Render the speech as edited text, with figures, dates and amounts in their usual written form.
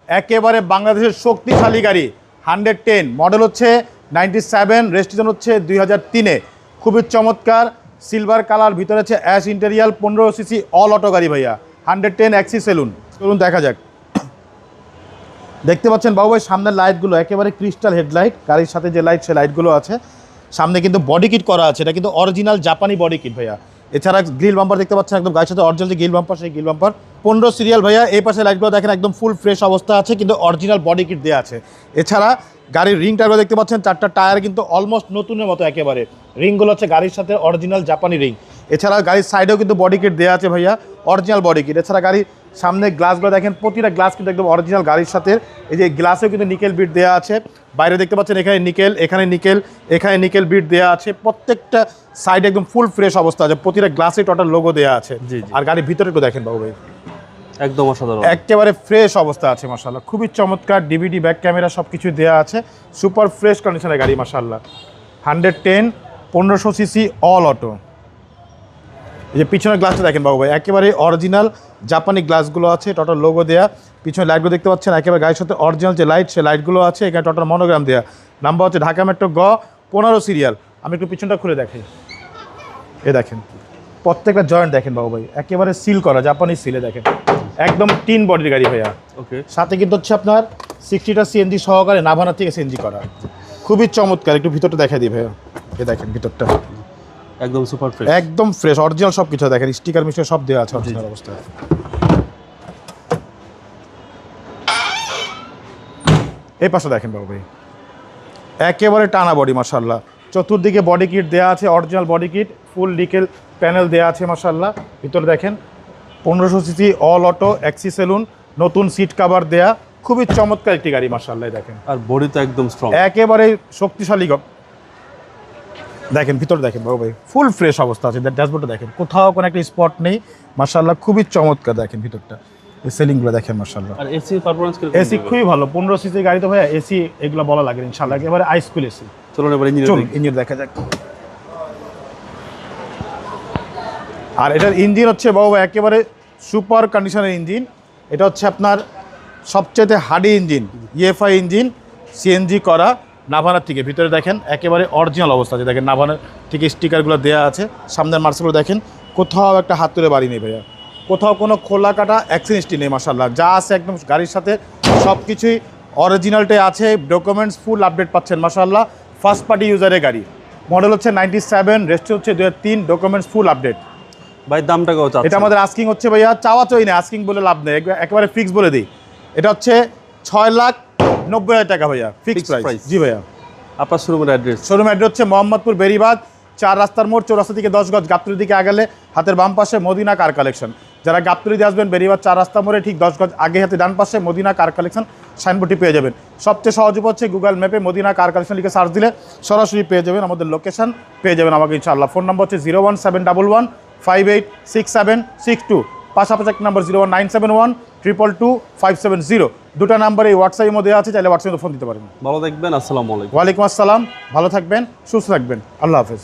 একেবারে বাংলাদেশের শক্তিশালী গাড়ি 110 মডেল হচ্ছে 97, রেজিস্ট্রেশন হচ্ছে 2003-এ। খুবই চমৎকার সিলভার কালার, ভিতরে আছে অ্যাশ ইন্টেরিয়াল, 15 সিসি অল অটো গাড়ি ভাইয়া, 110 এক্সি সেলুন। চলুন দেখা যাক। দেখতে পাচ্ছেন বাবু ভাই সামনের লাইটগুলো একেবারে ক্রিস্টাল হেডলাইট, গাড়ির সাথে যে লাইট সে লাইটগুলো আছে। সামনে কিন্তু বডি কিট করা আছে, এটা কিন্তু অরিজিনাল জাপানি বডি কিট ভাইয়া। এছাড়া গ্রিল বাম্পার দেখতে পাচ্ছেন একদম গাড়ির সাথে অরিজিনাল যে গ্রিল বাম্পার, সেই গ্রিল বাম্পার 15 সিরিয়াল ভাইয়া। এই পাশে লাইটগুলো দেখেন একদম ফুল ফ্রেশ অবস্থা আছে, কিন্তু অরিজিনাল বডি কিট দেওয়া আছে। এছাড়া গাড়ির রিং টায়ারগুলো দেখতে পাচ্ছেন, 4টা টায়ার কিন্তু অলমোস্ট নতুনের মতো একেবারে। রিংগুলো হচ্ছে গাড়ির সাথে অরিজিনাল জাপানি রিং। এছাড়া গাড়ির সাইডেও কিন্তু বডি কিট দেওয়া আছে ভাইয়া, অরিজিনাল বডি কিট। এছাড়া গাড়ির সামনে গ্লাসগুলো দেখেন, প্রতিটা গ্লাস কিন্তু একদম অরিজিনাল গাড়ির সাথে। এই যে গ্লাসেও কিন্তু নিকেল বিট দেওয়া আছে। বাইরে দেখতে পাচ্ছেন এখানে নিকেল, এখানে নিকেল, এখানে নিকেল বিট দেওয়া আছে। প্রত্যেকটা সাইড একদম ফুল ফ্রেশ অবস্থা আছে, প্রতিটা গ্লাসে টোটাল লোগো দেওয়া আছে। আর গাড়ির ভিতরে একটু দেখেন বাবু ভাই, একদম অসাধারণ, একেবারে ফ্রেশ অবস্থা আছে মাশাআল্লাহ। খুবই চমৎকার, ডিভিডি ব্যাক ক্যামেরা সব কিছু দেওয়া আছে। সুপার ফ্রেশ কন্ডিশনের গাড়ি মাশাআল্লাহ। 110 1500 সিসি অল অটো। এই যে পিছনের গ্লাসটা দেখেন বাবু ভাই, একেবারে অরিজিনাল জাপানি গ্লাসগুলো আছে, টোটাল লোগো দেওয়া। পিছনে লাইটগুলো দেখতে পাচ্ছেন একেবারে গাড়ির সাথে অরিজিনাল যে লাইট, সে লাইটগুলো আছে। এখানে টোটাল মনোগ্রাম দেওয়া। নাম্বার হচ্ছে ঢাকা মেট্রো গ 15 সিরিয়াল। আমি একটু পিছনটা খুলে দেখাই। এ দেখেন প্রত্যেকটা জয়েন্ট দেখেন বাবু ভাই, একেবারে সিল করা, জাপানি সিলে দেখেন, একদম টিন বডির গাড়ি ভাইয়া। ওকে, সাথে কিন্তু হচ্ছে আপনার 60টা সিএনজি সহকারে নাভানা থেকে সিএনজি করা। খুবই চমৎকার, একটু ভিতরটা দেখা দিই ভাইয়া। এ দেখেন ভিতরটা একদম সুপার ফ্রেশ, একদম ফ্রেশ অরিজিনাল সব কিছু দেখেন, স্টিকার মিস্টার সব দেওয়া আছে অরিজিনাল অবস্থায়। এই পাশে দেখেন বাবু ভাই, একেবারে টানা বডি মাশাআল্লাহ। চতুর্দিকে বডি কিট দেওয়া আছে, অরিজিনাল বডি কিট, ফুল নিকেল প্যানেল দেওয়া আছে মাশাআল্লাহ। ভিতরে দেখেন 1500 সিসি অল অটো এক্সি সেলুন, নতুন সিট কভার দেয়া। খুবই চমৎকার একটি গাড়ি মাশাআল্লাহ। দেখেন আর বডি তো একদম স্ট্রং, একেবারে শক্তিশালী। দেখেন ভিতরে দেখেন বাবু ভাই, ফুল ফ্রেশ অবস্থা আছে। ড্যাশবোর্ডটা দেখেন, কোথাও কোনো একটা স্পট নেই মাশাআল্লাহ। খুবই চমৎকার দেখেন ভিতরটা, এই সেলিংগুলো দেখেন মাশাআল্লাহ। আর এসি পারফরম্যান্স কি? এসি খুবই ভালো, 15 সিসি গাড়ি তো ভাইয়া, এসি এগুলো বলা লাগে ইনশাআল্লাহ, একেবারে আইস কুল এসি। চলুন এবার ইঞ্জিন দেখা যাক। আর এটার ইঞ্জিন হচ্ছে বাবু ভাই একেবারে সুপার কন্ডিশনের ইঞ্জিন। এটা হচ্ছে আপনার সবচেয়ে hardy engine, EFI engine, CNG করা, নাভানার থেকে। ভিতরে দেখেন একেবারে অরিজিনাল অবস্থা আছে। দেখেন নাভানার থেকে স্টিকারগুলো দেওয়া আছে। সামনের মার্সেলগুলো দেখেন, কোথাও একটা হাত তুলে বাড়ি নেই ভাইয়া, কোথাও কোনো খোলা কাটা অ্যাক্সিডেন্টই নেই মাশাআল্লাহ। যা আছে একদম গাড়ির সাথে সব কিছুই অরিজিনালটাই আছে। ডকুমেন্টস ফুল আপডেট পাচ্ছেন মাশাআল্লাহ। ফার্স্ট পার্টি ইউজারের গাড়ি, মডেল হচ্ছে 97, রেজিস্ট্রেশন হচ্ছে 2003, ডকুমেন্টস ফুল আপডেট। ভাই দামটা কত চাচ্ছেন? এটা আমাদের আস্কিং হচ্ছে ভাইয়া, চাওয়া চাই না, আস্কিং বলে লাভ নেই, একেবারে ফিক্স বলে দিই। এটা হচ্ছে 6,90,000 টাকা ভাইয়া, ফিক্স প্রাইস। জি ভাইয়া। আপনার শোরুমের অ্যাড্রেস? শোরুম অ্যাড্রেস হচ্ছে মোহাম্মদপুর বেরিবাদ 4 রাস্তার মোড়, চৌরাস্তা থেকে 10 গজ, গাবতলী দিকে আগালে হাতের বাম পাশে মদিনা কার কালেকশন। যারা গাবতলী দিয়ে আসবেন, বেরিবাদ 4 রাস্তা মোড়ে ঠিক 10 গজ আগে হাতে ডান পাশে মদিনা কার কালেকশন সাইনবোর্ডটি পেয়ে যাবেন। সবচেয়ে সহজ হচ্ছে গুগল ম্যাপে মদিনা কার কালেকশন লিখে সার্চ দিলে সরাসরি পেয়ে যাবেন, আমাদের লোকেশন পেয়ে যাবেন আমাকে ইনশাআল্লাহ। ফোন নম্বর হচ্ছে 01711586762। পাশাপাশি এক নম্বর 01971222570। দুটো নাম্বারে হোয়াটসঅ্যাপের মধ্যে আছে, চাইলে হোয়াটসঅ্যাপে ফোন দিতে পারেন। ভালো থাকবেন, আসসালামু আলাইকুম। ওয়ালাইকুম আসসালাম, ভালো থাকবেন, সুস্থ থাকবেন, আল্লাহ হাফেজ।